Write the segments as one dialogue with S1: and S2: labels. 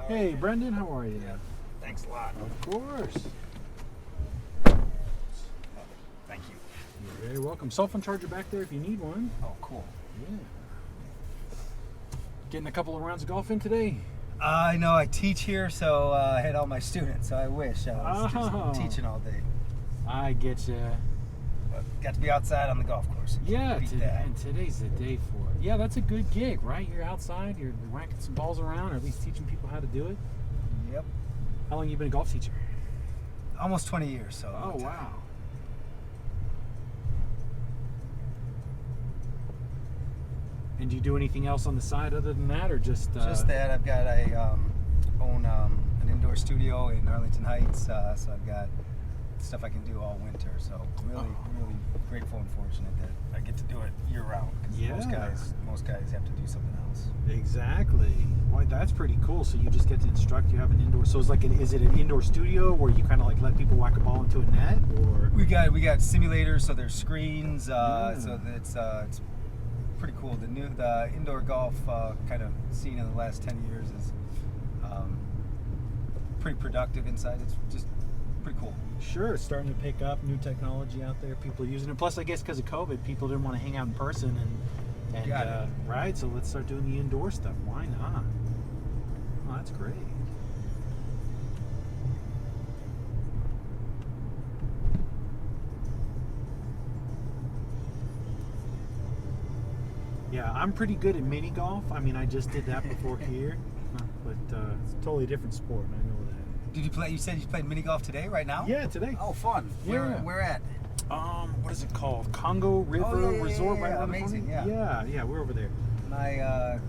S1: Hey, Brendan, how are you?
S2: Thanks a lot.
S1: Of course.
S2: Thank you.
S1: You're very welcome. Cell phone charger back there if you need one.
S2: Oh, cool.
S1: Yeah. Getting a couple of rounds of golf in today?
S2: I know I teach here, so I had all my students, so I wish I was just teaching all day.
S1: I get you.
S2: But got to be outside on the golf course.
S1: Yeah, and today's the day for it. Yeah, that's a good gig, right? You're outside, you're whacking some balls around, or at least teaching people how to do it.
S2: Yep.
S1: How long have you been a golf teacher?
S2: Almost 20 years, so.
S1: Oh, wow. And do you do anything else on the side other than that, or just?
S2: Just that. I've got own an indoor studio in Arlington Heights, so I've got stuff I can do all winter. So really grateful and fortunate that I get to do it year round.
S1: Yeah.
S2: Most guys have to do something else.
S1: Exactly. Why, that's pretty cool. So you just get to instruct. You have an indoor. So it's like, is it an indoor studio where you kind of like let people whack a ball into a net, or?
S2: We got simulators, so there's screens. So it's pretty cool. The indoor golf kind of scene in the last 10 years is pretty productive inside. It's just pretty cool.
S1: Sure, it's starting to pick up new technology out there. People are using it. Plus, I guess because of COVID, people didn't want to hang out in person, and right. So let's start doing the indoor stuff. Why not? Oh, that's great. Yeah, I'm pretty good at mini golf. I mean, I just did that before here, but it's a totally different sport. I know that.
S2: Did you play? You said you played mini golf today, right now?
S1: Yeah, today.
S2: Oh, fun.
S1: Yeah.
S2: Where at?
S1: What is it called? Congo River Resort, right around the corner?
S2: Amazing. Yeah,
S1: we're over there.
S2: My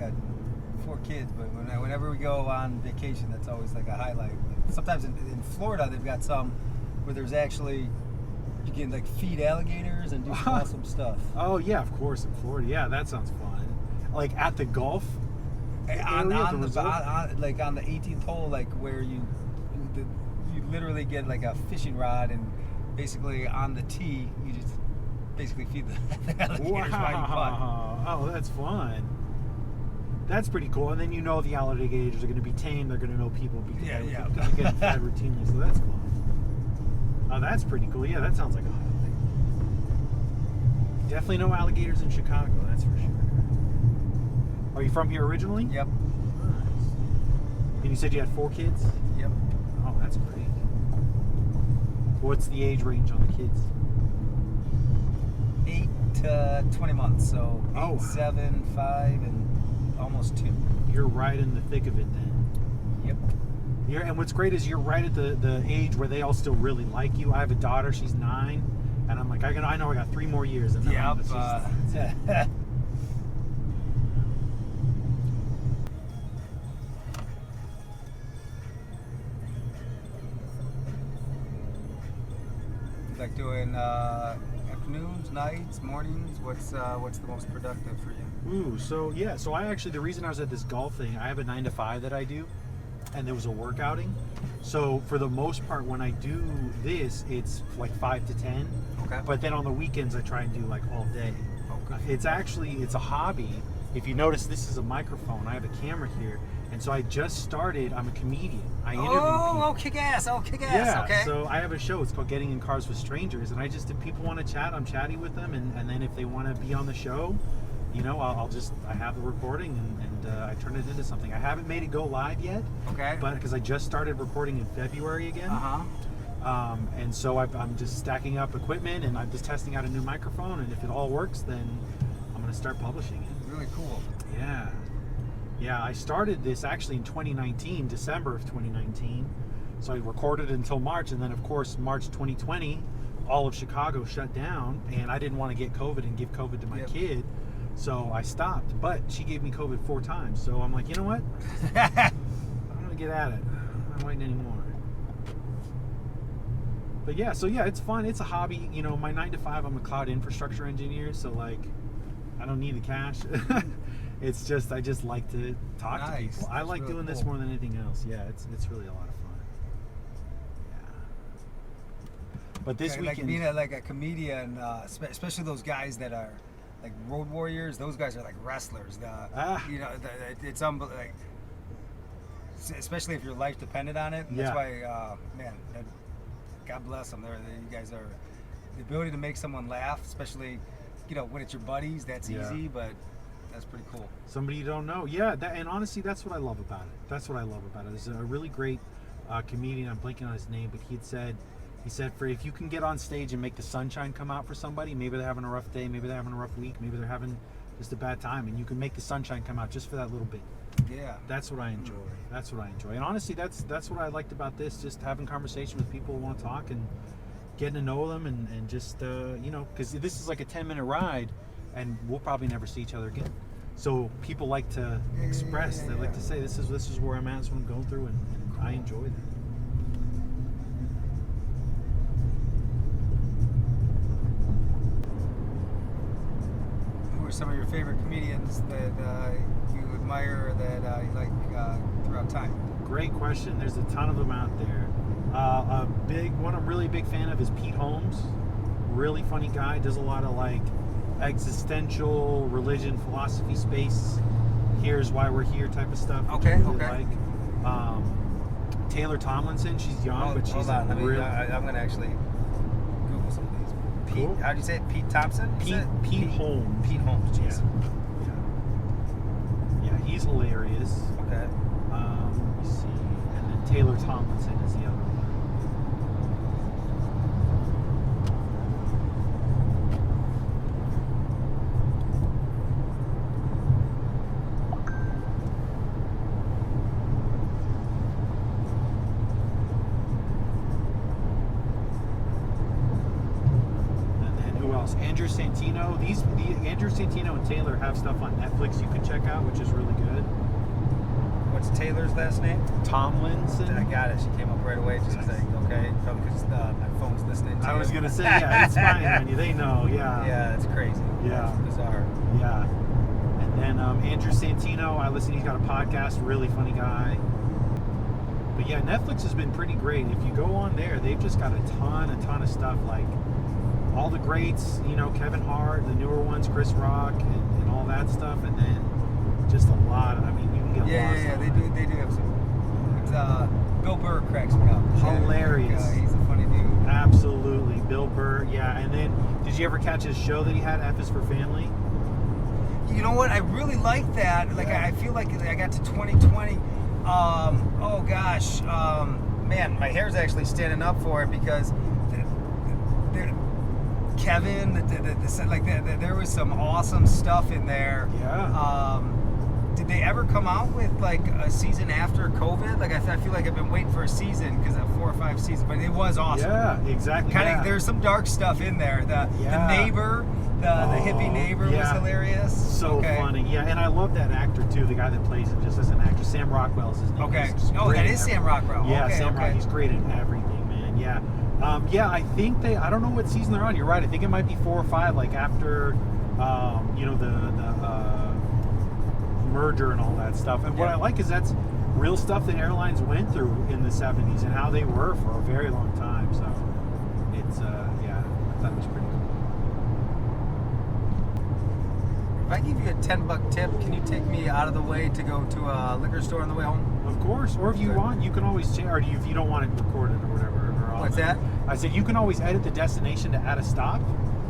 S2: got 4 kids, but whenever we go on vacation, that's always like a highlight. Sometimes in Florida, they've got some where there's actually you can like feed alligators and do some awesome stuff.
S1: Oh yeah, of course, in Florida. Yeah, that sounds fun. Like at the golf
S2: on the 18th hole, like where you literally get like a fishing rod, and basically on the tee you just basically feed the alligators while you putt.
S1: Oh, that's fun. That's pretty cool. And then you know the alligators are going to be tame. They're going to know people because they're getting fed routinely. So that's fun. Oh, that's pretty cool. Yeah, that sounds like a highlight. Definitely no alligators in Chicago. That's for sure. Are you from here originally?
S2: Yep.
S1: Nice. And you said you had 4 kids?
S2: Yep.
S1: Oh, that's great. What's the age range on the kids?
S2: 8 to 20 months. So 8, 7, 5, and almost 2.
S1: You're right in the thick of it then.
S2: Yep.
S1: And what's great is you're right at the age where they all still really like you. I have a daughter, she's 9, and I'm like, I know I got 3 more years. And then
S2: like doing afternoons, nights, mornings. What's the most productive for you?
S1: Ooh, so the reason I was at this golf thing, I have a 9 to 5 that I do, and there was a work outing. So for the most part, when I do this, it's like 5 to 10.
S2: Okay.
S1: But then on the weekends, I try and do like all day.
S2: Okay.
S1: It's a hobby. If you notice, this is a microphone. I have a camera here. And so I just started, I'm a comedian. I interview people.
S2: Kick-ass.
S1: Yeah,
S2: okay.
S1: So I have a show. It's called Getting in Cars with Strangers. And if people want to chat, I'm chatty with them. And then if they want to be on the show, I have the recording and I turn it into something. I haven't made it go live yet.
S2: Okay.
S1: But because I just started recording in February again. And so I'm just stacking up equipment and I'm just testing out a new microphone. And if it all works, then I'm going to start publishing it.
S2: Really cool.
S1: Yeah. Yeah, I started this actually in 2019, December of 2019. So I recorded until March, and then of course March 2020, all of Chicago shut down, and I didn't want to get COVID and give COVID to my kid, so I stopped. But she gave me COVID 4 times, so I'm like, you know what? I'm gonna get at it. I'm not waiting anymore. But yeah, it's fun. It's a hobby. My 9 to 5, I'm a cloud infrastructure engineer, so like, I don't need the cash. It's just I just like to talk to people. I like really doing this more than anything else. Yeah, it's really a lot of fun. Yeah. But this weekend,
S2: like being a comedian, especially those guys that are like road warriors. Those guys are like wrestlers. It's unbelievable. especially if your life depended on it. And that's
S1: Yeah.
S2: why, man, God bless them. You guys are the ability to make someone laugh, especially when it's your buddies. That's
S1: Yeah.
S2: easy, but that's pretty cool.
S1: Somebody you don't know. Yeah, and honestly, that's what I love about it. That's what I love about it. There's a really great comedian, I'm blanking on his name, but he said for if you can get on stage and make the sunshine come out for somebody, maybe they're having a rough day, maybe they're having a rough week, maybe they're having just a bad time, and you can make the sunshine come out just for that little bit.
S2: Yeah.
S1: That's what I enjoy. That's what I enjoy. And honestly, that's what I liked about this, just having conversation with people who want to talk and getting to know them and just, because this is like a 10-minute ride, and we'll probably never see each other again. So people like to express, they like to say, this is where I'm at, this is what I'm going through, and I enjoy that.
S2: Who are some of your favorite comedians that you admire, that you like throughout time?
S1: Great question. There's a ton of them out there. One I'm really big fan of is Pete Holmes. Really funny guy. Does a lot of like existential, religion, philosophy, space. Here's why we're here type of stuff.
S2: Okay.
S1: I really
S2: Okay.
S1: like. Taylor Tomlinson. She's young, but she's
S2: hold on. I'm gonna actually Google some of these. Pete,
S1: Cool.
S2: how do you say it? Pete Thompson?
S1: Pete Holmes.
S2: Pete Holmes.
S1: Yeah.
S2: Jeez.
S1: Yeah, he's hilarious.
S2: Okay.
S1: Let me see. And then Taylor Tomlinson is the other one. And then who else? Andrew Santino. Andrew Santino and Taylor have stuff on Netflix you can check out, which is really good.
S2: What's Taylor's last name?
S1: Tomlinson.
S2: I got it. She came up right away. Just like, okay, probably because my phone's listening to
S1: I
S2: you.
S1: was gonna say, yeah, it's spying on you. They know, yeah.
S2: Yeah, that's crazy.
S1: Yeah.
S2: That's bizarre.
S1: Yeah. And then Andrew Santino, I listen. He's got a podcast. Really funny guy. But yeah, Netflix has been pretty great. If you go on there, they've just got a ton of stuff, like all the greats. Kevin Hart, the newer ones, Chris Rock, and all that stuff. And then just a lot. I mean, you can get lost.
S2: Yeah.
S1: on
S2: They
S1: it.
S2: do have some. It's Bill Burr cracks me up.
S1: Hilarious.
S2: He's a funny dude.
S1: Absolutely, Bill Burr. Yeah, and then did you ever catch his show that he had, F is for Family?
S2: You know what? I really like that. Like,
S1: Yeah.
S2: I feel like I got to 2020. Oh gosh, man, my hair's actually standing up for it because Kevin, there was some awesome stuff in there.
S1: Yeah.
S2: Did they ever come out with like a season after COVID? Like, I feel like I've been waiting for a season because of 4 or 5 seasons, but it was awesome.
S1: Yeah, exactly.
S2: Kind of, there's some dark stuff in there. The neighbor, the hippie neighbor was hilarious.
S1: So funny. Yeah, and I love that actor too, the guy that plays him just as an actor. Sam Rockwell's his name.
S2: Okay.
S1: He's
S2: Oh,
S1: great
S2: that
S1: in
S2: is Sam
S1: everything.
S2: Rockwell.
S1: Yeah,
S2: Okay,
S1: Sam
S2: okay.
S1: Rockwell. He's great in everything, man. Yeah. I think I don't know what season they're on. You're right. I think it might be 4 or 5, like after, the merger and all that stuff. And what I like is that's real stuff that airlines went through in the 70s and how they were for a very long time. So it's, I thought it was pretty cool.
S2: If I give you a $10 tip, can you take me out of the way to go to a liquor store on the way home?
S1: Of course. Or if you want, you can always change, or if you don't want it recorded or whatever.
S2: What's that?
S1: I said you can always edit the destination to add a stop.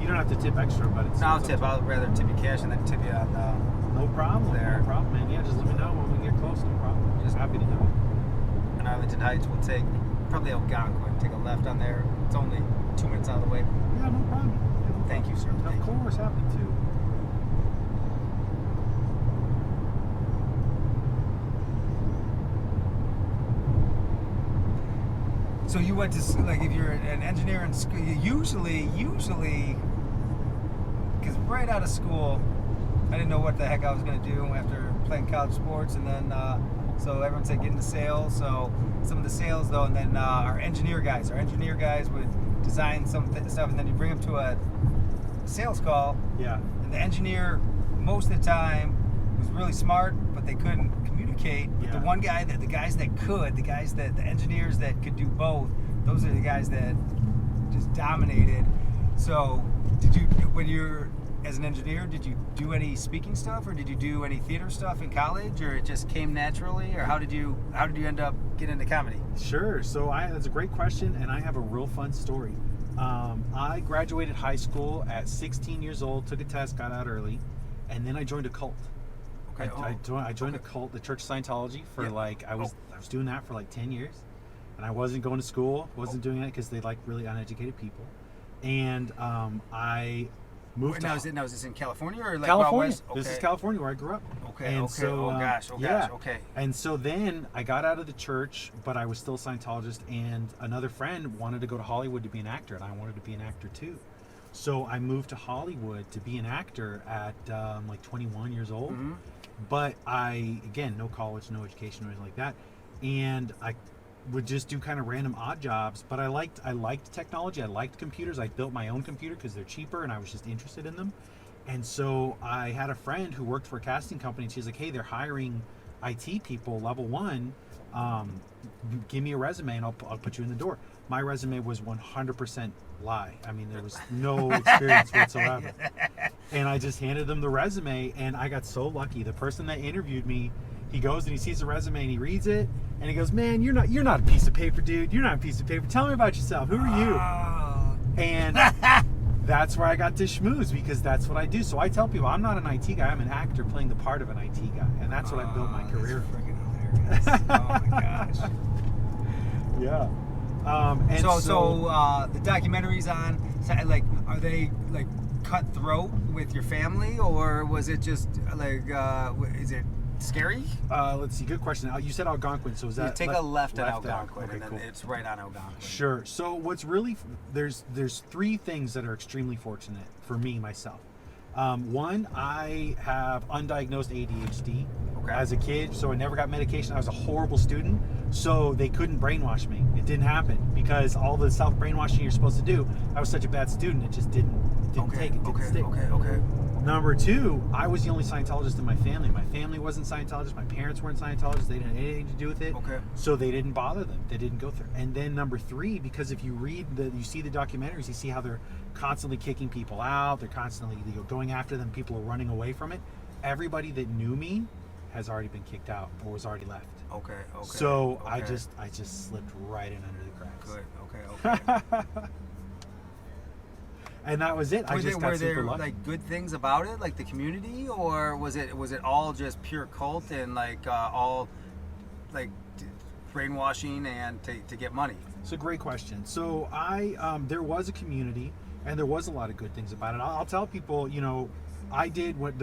S1: You don't have to tip extra, but it's...
S2: No, I'll
S1: it's
S2: tip. I'll rather tip you cash and then tip you on
S1: No problem.
S2: there.
S1: No problem, man. Yeah, just let me know when we get close. No problem. Just happy to do it.
S2: in Arlington Heights. We'll take probably Algonquin. Take a left on there. It's only 2 minutes out of the way.
S1: Yeah, no problem. Yeah, no
S2: Thank you, sir.
S1: problem. Of course, happy to.
S2: So you went to, like, if you're an engineer in school, usually, because right out of school, I didn't know what the heck I was going to do after playing college sports, and then, so everyone said get into sales, so some of the sales, though, and then our engineer guys would design some stuff, and then you bring them to a sales call,
S1: Yeah.
S2: and the engineer, most of the time, was really smart, but they couldn't communicate. But the
S1: Yeah.
S2: one guy, the guys that could, the engineers that could do both, those are the guys that just dominated. So, when you're as an engineer, did you do any speaking stuff, or did you do any theater stuff in college, or it just came naturally, or how did you end up getting into comedy?
S1: Sure. So that's a great question, and I have a real fun story. I graduated high school at 16 years old, took a test, got out early, and then I joined a cult.
S2: Okay.
S1: I joined a cult, the Church of Scientology, for I was doing that for like 10 years, and I wasn't going to school, wasn't doing it because they like really uneducated people, and I moved.
S2: Now is this in California or like
S1: California?
S2: West? Okay.
S1: This is California where I grew up.
S2: Okay.
S1: And
S2: okay.
S1: so,
S2: gosh. Okay.
S1: And so then I got out of the church, but I was still a Scientologist, and another friend wanted to go to Hollywood to be an actor, and I wanted to be an actor too. So I moved to Hollywood to be an actor at like 21 years old.
S2: Mm-hmm.
S1: But again, no college, no education, or anything like that. And I would just do kind of random odd jobs. But I liked technology. I liked computers. I built my own computer because they're cheaper, and I was just interested in them. And so I had a friend who worked for a casting company, and she's like, hey, they're hiring IT people, level 1. Give me a resume, and I'll put you in the door. My resume was 100% lie. I mean, there was no experience whatsoever. And I just handed them the resume, and I got so lucky. The person that interviewed me, he goes and he sees the resume and he reads it, and he goes, man, you're not a piece of paper, dude. You're not a piece of paper. Tell me about yourself. Who are you? And that's where I got to schmooze, because that's what I do. So I tell people I'm not an IT guy. I'm an actor playing the part of an IT guy, and that's what I built my career.
S2: That's freaking hilarious. Oh my gosh.
S1: Yeah. And
S2: so the documentaries on, like, are they like cutthroat with your family, or was it just like, is it scary?
S1: Let's see. Good question. You said Algonquin, so is that?
S2: You take a left at Algonquin,
S1: okay,
S2: and then
S1: cool.
S2: it's right on Algonquin.
S1: Sure. So what's really there's 3 things that are extremely fortunate for me myself. One, I have undiagnosed ADHD as a kid, so I never got medication. I was a horrible student, so they couldn't brainwash me. It didn't happen because all the self-brainwashing you're supposed to do, I was such a bad student, it just didn't take it, didn't stick.
S2: Okay.
S1: Number 2, I was the only Scientologist in my family. My family wasn't Scientologist. My parents weren't Scientologists. They didn't have anything to do with it.
S2: Okay.
S1: So they didn't bother them. They didn't go through. And then number 3, because if you you see the documentaries, you see how they're constantly kicking people out. They're constantly going after them. People are running away from it. Everybody that knew me has already been kicked out or was already left.
S2: Okay.
S1: So I just slipped right in under the cracks.
S2: Good. Okay.
S1: And that was it.
S2: Were there like good things about it, like the community, or was it all just pure cult and like all like brainwashing and to get money?
S1: It's a great question. So there was a community, and there was a lot of good things about it. I'll tell people, the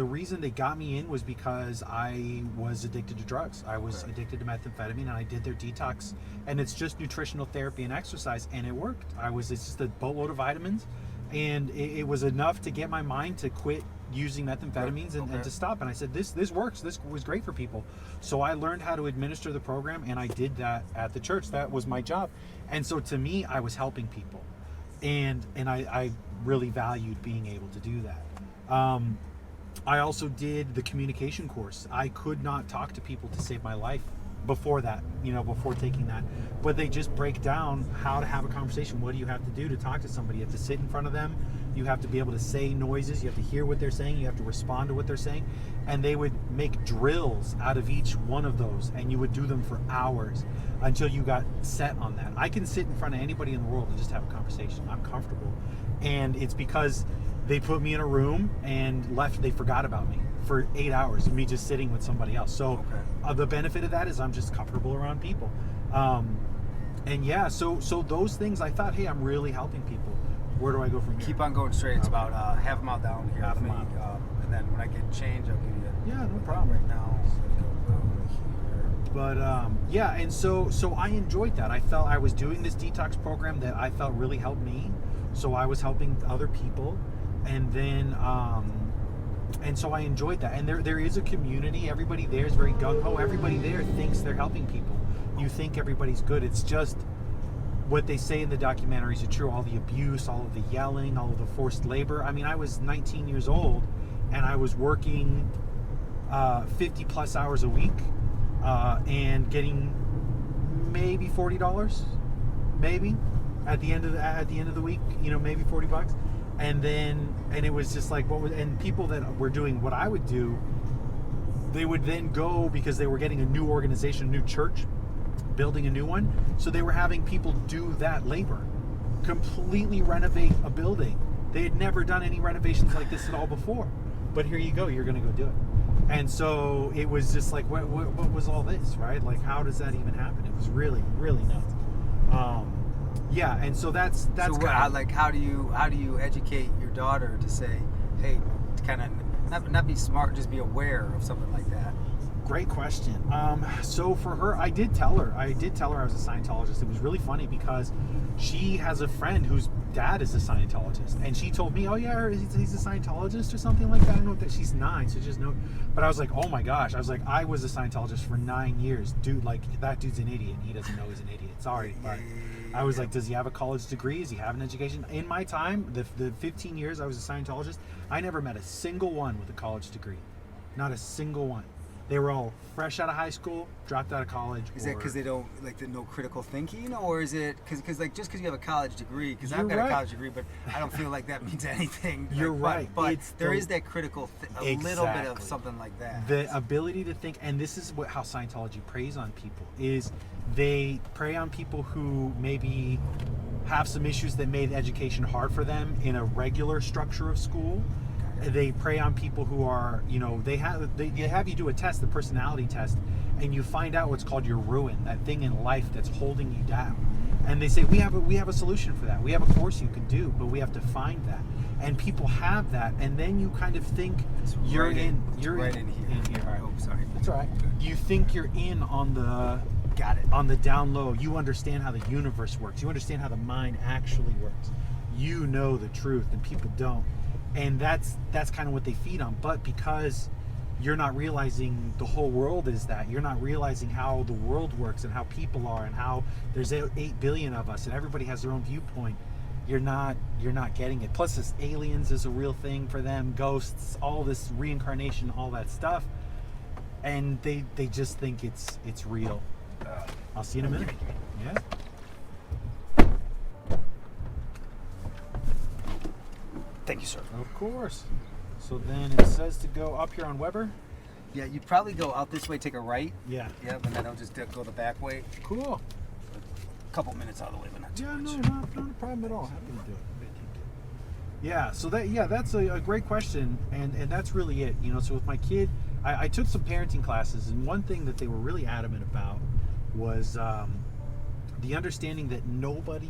S1: reason they got me in was because I was addicted to drugs. I was addicted to methamphetamine, and I did their detox, and it's just nutritional therapy and exercise, and it worked. It's just a boatload of vitamins, and it was enough to get my mind to quit using methamphetamines and to stop. And I said, this works. This was great for people. So I learned how to administer the program, and I did that at the church. That was my job. And so to me, I was helping people, and I really valued being able to do that. I also did the communication course. I could not talk to people to save my life before that, before taking that. But they just break down how to have a conversation. What do you have to do to talk to somebody? You have to sit in front of them. You have to be able to say noises. You have to hear what they're saying. You have to respond to what they're saying. And they would make drills out of each one of those, and you would do them for hours until you got set on that. I can sit in front of anybody in the world and just have a conversation. I'm comfortable. And it's because they put me in a room and they forgot about me for 8 hours of me just sitting with somebody else. So the benefit of that is I'm just comfortable around people. So those things, I thought, hey, I'm really helping people. Where do I go from here?
S2: Keep on going straight. It's about half a mile down here.
S1: Half a mile.
S2: And then when I get change, I'll give you
S1: no problem.
S2: Right now.
S1: But and so I enjoyed that. I felt I was doing this detox program that I felt really helped me. So I was helping other people. And then, and so I enjoyed that. And there is a community. Everybody there is very gung-ho. Everybody there thinks they're helping people. You think everybody's good. It's just what they say in the documentaries are true. All the abuse, all of the yelling, all of the forced labor. I mean, I was 19 years old, and I was working 50 plus hours a week and getting maybe $40, maybe at the end of the week. Maybe $40. And it was just like, and people that were doing what I would do, they would then go, because they were getting a new organization, a new church, building a new one. So they were having people do that labor, completely renovate a building. They had never done any renovations like this at all before. But here you go, you're going to go do it. And so it was just like, what was all this, right? Like, how does that even happen? It was really, really nuts. Yeah, and so that's
S2: so
S1: kind of,
S2: like, how do you educate your daughter to say, hey, to kind of not be smart, just be aware of something like that?
S1: Great question. So for her, I did tell her I was a Scientologist. It was really funny because she has a friend whose dad is a Scientologist, and she told me, "Oh yeah, he's a Scientologist or something like that." I don't know if that. She's 9, so just know. But I was like, "Oh my gosh!" I was like, "I was a Scientologist for 9 years, dude. Like that dude's an idiot. He doesn't know he's an idiot. Sorry." But I was like, "Does he have a college degree? Does he have an education?" In my time, the 15 years I was a Scientologist, I never met a single one with a college degree. Not a single one. They were all fresh out of high school, dropped out of college.
S2: Is that because they don't like the no critical thinking, or is it because like just because you have a college degree? Because I've got a college degree, but I don't feel like that means anything.
S1: You're
S2: like,
S1: right.
S2: But there is that critical, little bit of something like that.
S1: The ability to think, and this is how Scientology preys on people, is they prey on people who maybe have some issues that made education hard for them in a regular structure of school. They prey on people who are, they have you do a test, the personality test, and you find out what's called your ruin, that thing in life that's holding you down. And they say, we have a solution for that. We have a course you can do, but we have to find that. And people have that, and then you kind of think you're
S2: right
S1: in
S2: here.
S1: All right.
S2: Oh, sorry.
S1: That's all right. You think you're in on the on the down low. You understand how the universe works. You understand how the mind actually works. You know the truth, and people don't. And that's kind of what they feed on. But because you're not realizing the whole world is that, you're not realizing how the world works and how people are and how there's 8 billion of us and everybody has their own viewpoint, you're not getting it. Plus this aliens is a real thing for them, ghosts, all this reincarnation, all that stuff. And they just think it's real. I'll see you in a minute. Yeah.
S2: Thank you, sir.
S1: Of course. So then it says to go up here on Weber.
S2: Yeah, you'd probably go out this way, take a right.
S1: Yeah.
S2: Yeah, and then I'll just go the back way.
S1: Cool.
S2: A couple minutes out of the way, but not too much.
S1: Not a problem at all. Happy to do it. Yeah. So that's a great question, and that's really it. So with my kid, I took some parenting classes, and one thing that they were really adamant about was the understanding that nobody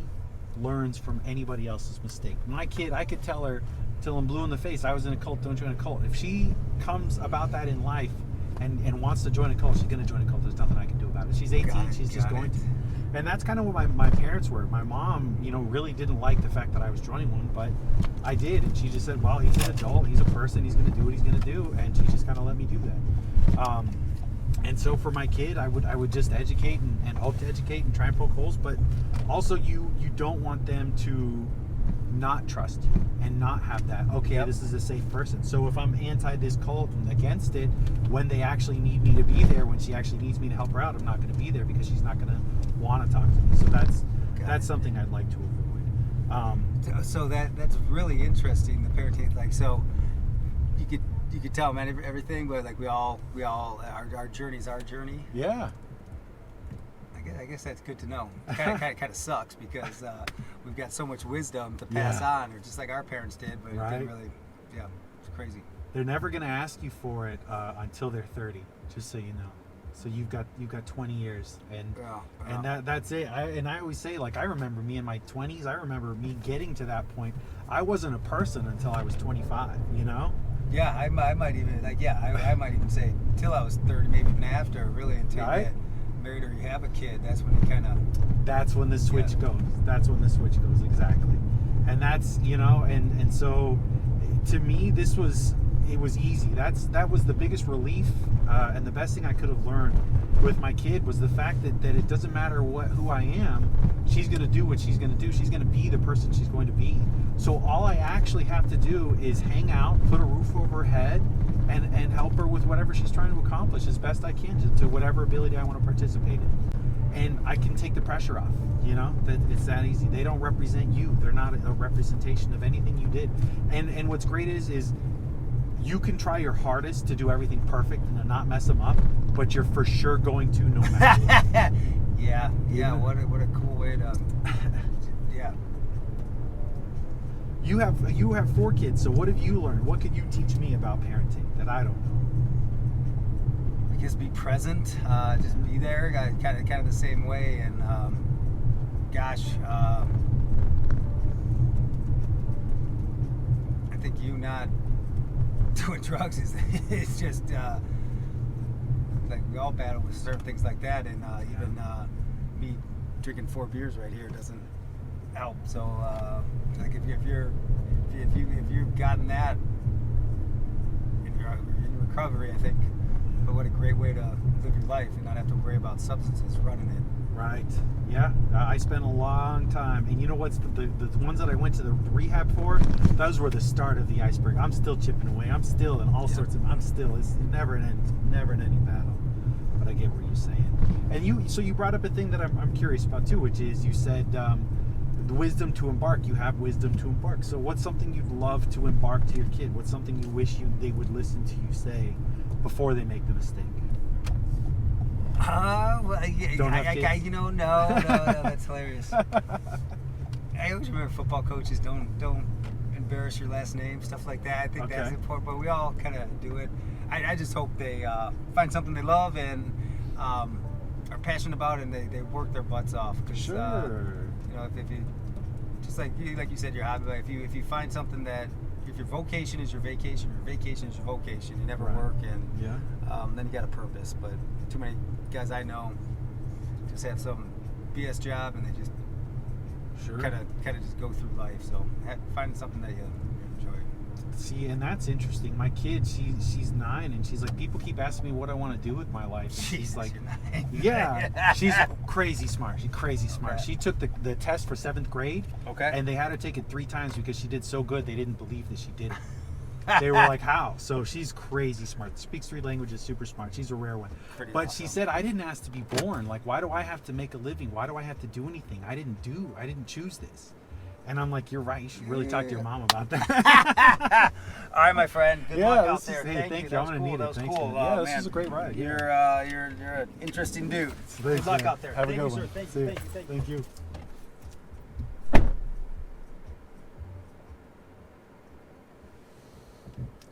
S1: learns from anybody else's mistake. My kid, I could tell her till I'm blue in the face, I was in a cult, don't join a cult. If she comes about that in life and wants to join a cult, she's going to join a cult. There's nothing I can do about it. She's 18, she's just going to. And that's kind of what my parents were. My mom, really didn't like the fact that I was joining one, but I did. And she just said, well, he's an adult, he's a person, he's going to do what he's going to do. And she just kind of let me do that. And so for my kid, I would just educate and hope to educate and try and poke holes, but also you don't want them to not trust you and not have that, okay, This is a safe person. So if I'm anti this cult and against it, when they actually need me to be there, when she actually needs me to help her out, I'm not going to be there because she's not going to want to talk to me. So that's something I'd like to avoid.
S2: So that's really interesting, the parenting. Like, so you could tell, man, everything, but like we all our journey's our journey.
S1: Yeah.
S2: I guess that's good to know. Kind of sucks because we've got so much wisdom to pass on, or just like our parents did, but it didn't really. Yeah, it's crazy.
S1: They're never going to ask you for it until they're 30, just so you know. So you've got 20 years, and that's it. I always say, like, I remember me in my 20s. I remember me getting to that point. I wasn't a person until I was 25.
S2: Yeah, I might even I might even say till I was 30, maybe even after, really, until you get married or you have a kid. That's when you kind of.
S1: That's when the switch goes. That's when the switch goes, exactly. And that's and so to me it was easy. That was the biggest relief, and the best thing I could have learned with my kid was the fact that it doesn't matter who I am. She's going to do what she's going to do. She's going to be the person she's going to be. So all I actually have to do is hang out, put a roof over her head, and help her with whatever she's trying to accomplish as best I can to whatever ability I want to participate in. and I can take the pressure off. You know, that it's that easy. They don't represent you. They're not a representation of anything you did. And what's great is you can try your hardest to do everything perfect and to not mess them up, but you're for sure going to no matter what.
S2: Yeah.
S1: Yeah.
S2: What a cool way to. Yeah.
S1: You have 4 kids, so what have you learned? What could you teach me about parenting that I don't know?
S2: I guess be present. Just be there. Kind of the same way. And I think you not doing drugs is just like we all battle with certain things like that, and even me drinking 4 beers right here doesn't help. So like if you've gotten that in your recovery, I think, but what a great way to live your life and not have to worry about substances running it.
S1: Right. Yeah. I spent a long time, and you know what's the ones that I went to the rehab for? Those were the start of the iceberg. I'm still chipping away. I'm still in all sorts of. It's never an ending battle. But I get what you're saying. And you brought up a thing that I'm curious about too, which is you said the wisdom to embark. You have wisdom to embark. So what's something you'd love to embark to your kid? What's something you wish they would listen to you say before they make the mistake?
S2: Well,
S1: Don't have kids?
S2: no, that's hilarious. I always remember football coaches don't embarrass your last name, stuff like that. I think that's important, but we all kind of do it. I just hope they find something they love and are passionate about, and they work their butts off. Cause,
S1: Sure.
S2: You know, if you just like you said, your hobby. If you find something that, if your vocation is your vacation is your vocation, you never work, and then you got a purpose. But too many guys I know just have some BS job, and they just kind of just go through life. So finding something that you enjoy.
S1: See, and that's interesting. My kid, she's 9, and she's like, people keep asking me what I want to do with my life. And she's like, yeah, she's crazy smart. She's crazy smart. She took the test for 7th grade, and they had her take it 3 times because she did so good they didn't believe that she did it. They were like, how? So she's crazy smart. Speaks 3 languages, super smart. She's a rare one. But awesome. She said, I didn't ask to be born. Like, why do I have to make a living? Why do I have to do anything? I didn't choose this. And I'm like, you're right. You should really talk to your mom about that.
S2: All right, my friend. Good luck out there.
S1: Thank you. I'm gonna need it. Thanks,
S2: cool.
S1: Yeah, this is a great ride.
S2: You're an interesting dude. Good luck out there.
S1: Have a good
S2: one.
S1: one.
S2: Thank you.
S1: Thank you.